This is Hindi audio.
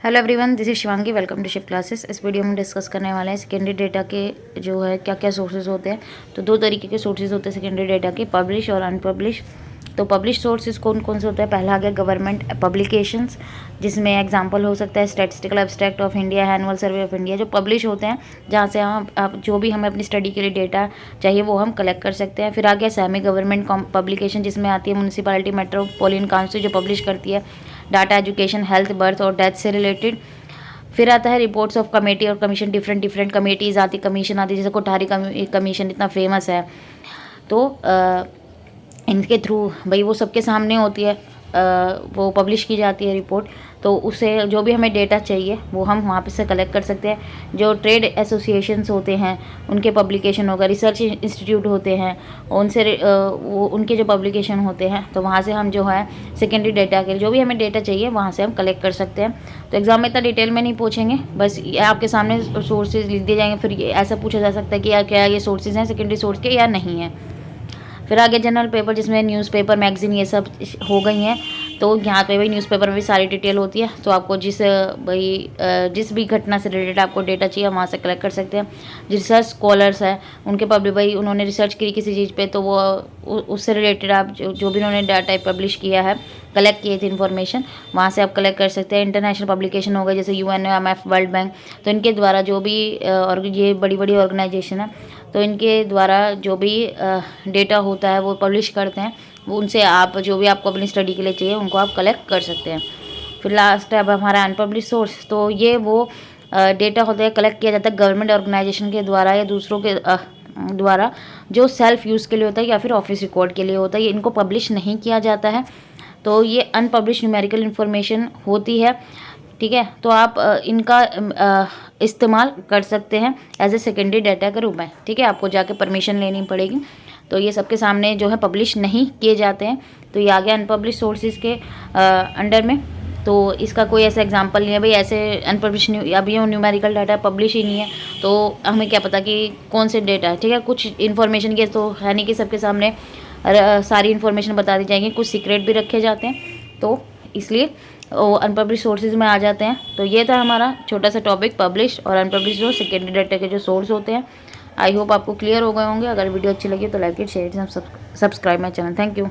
Hello everyone, this is Shivangi. Welcome to shift classes. इस वीडियो में डिस्कस करने वाले हैं सेकेंडरी डेटा के जो है क्या क्या सोर्सेज होते हैं। तो दो तरीके के सोर्सेज होते हैं सेकेंडरी डेटा के, पब्लिश और अनपब्लिश। तो पब्लिश सोर्सेज कौन कौन से होते हैं? पहला आ गया गवर्नमेंट पब्लिकेशंस, जिसमें एग्जांपल हो सकता है statistical abstract of India, annual survey of India, जो पब्लिश होते हैं, जहाँ से हम जो भी हमें अपनी स्टडी के लिए डेटा चाहिए वो हम कलेक्ट कर सकते हैं। फिर आ गया सेमी गवर्नमेंट पब्लिकेशन, जिसमें आती है म्यूनसिपैलिटी मेट्रोपॉलिटन काउंसिल, जो पब्लिश करती है डाटा, एजुकेशन, हेल्थ, बर्थ और डेथ से रिलेटेड। फिर आता है रिपोर्ट्स ऑफ कमेटी और कमीशन, डिफरेंट डिफरेंट कमेटीज़ आती, कमीशन आती, जैसे कोठारी कमीशन इतना फेमस है। तो इनके थ्रू भाई वो सबके सामने होती है, वो पब्लिश की जाती है रिपोर्ट। तो उससे जो भी हमें डेटा चाहिए वो हम वहाँ पे से कलेक्ट कर सकते हैं। जो ट्रेड एसोसिएशंस होते हैं उनके पब्लिकेशन होगा, रिसर्च इंस्टीट्यूट होते हैं उनसे वो उनके जो पब्लिकेशन होते हैं, तो वहाँ से हम जो है सेकेंडरी डेटा के जो भी हमें डेटा चाहिए वहाँ से हम कलेक्ट कर सकते हैं। तो एग्जाम में इतना डिटेल में नहीं पूछेंगे, बस ये आपके सामने सोर्सेज लिख दिए जाएंगे। फिर ऐसा पूछा जा सकता है कि क्या ये सोर्सेज हैं सेकेंडरी सोर्स के या नहीं है। फिर आगे जनरल पेपर, जिसमें न्यूज़पेपर, मैगजीन ये सब हो गई हैं। तो यहाँ पे भाई न्यूज़पेपर में भी सारी डिटेल होती है। तो आपको जिस भी घटना से रिलेटेड आपको डेटा चाहिए वहाँ से कलेक्ट कर सकते हैं। रिसर्च स्कॉलर्स हैं उनके पब्लिक भाई उन्होंने रिसर्च की किसी चीज़ पे, तो वो उससे रिलेटेड आप जो भी उन्होंने डाटा पब्लिश किया है, कलेक्ट किए थे इन्फॉर्मेशन, वहाँ से आप कलेक्ट कर सकते हैं। इंटरनेशनल पब्लिकेशन हो गए जैसे UNOMF, वर्ल्ड बैंक, तो इनके द्वारा जो भी और ये बड़ी बड़ी ऑर्गेनाइजेशन है, तो इनके द्वारा जो भी डेटा होता है वो पब्लिश करते हैं, वो उनसे आप जो भी आपको अपनी स्टडी के लिए चाहिए उनको आप कलेक्ट कर सकते हैं। फिर लास्ट है अब हमारा अनपब्लिश सोर्स। तो ये वो डेटा होता है, कलेक्ट किया जाता है गवर्नमेंट ऑर्गेनाइजेशन के द्वारा या दूसरों के द्वारा, जो सेल्फ यूज़ के लिए होता है या फिर ऑफिस रिकॉर्ड के लिए होता है। ये इनको पब्लिश नहीं किया जाता है, तो ये अनपब्लिश न्यूमेरिकल इन्फॉर्मेशन होती है। ठीक है, तो आप इनका इस्तेमाल कर सकते हैं एज ए सेकेंडरी डाटा के रूप में। ठीक है, आपको जाके परमिशन लेनी पड़ेगी। तो ये सबके सामने जो है पब्लिश नहीं किए जाते हैं। तो ये आ गया अनपब्लिश सोर्सेज के अंडर में। तो इसका कोई ऐसा एग्जांपल नहीं है भाई, ऐसे अनपब्लिश अभी न्यूमेरिकल डाटा पब्लिश ही नहीं है, तो हमें क्या पता कि कौन से डेटा है। ठीक है, कुछ इन्फॉर्मेशन के तो है नहीं कि सबके सामने सारी इन्फॉर्मेशन बता दी जाएगी, कुछ सीक्रेट भी रखे जाते हैं, तो इसलिए वो अनपब्लिश सोर्सेज में आ जाते हैं। तो ये था हमारा छोटा सा टॉपिक, पब्लिश और अनपब्लिश जो सेकेंडरी डाटा के जो सोर्स होते हैं। आई होप आपको क्लियर हो गए होंगे। अगर वीडियो अच्छी लगी तो like it, share it, subscribe my channel. Thank you.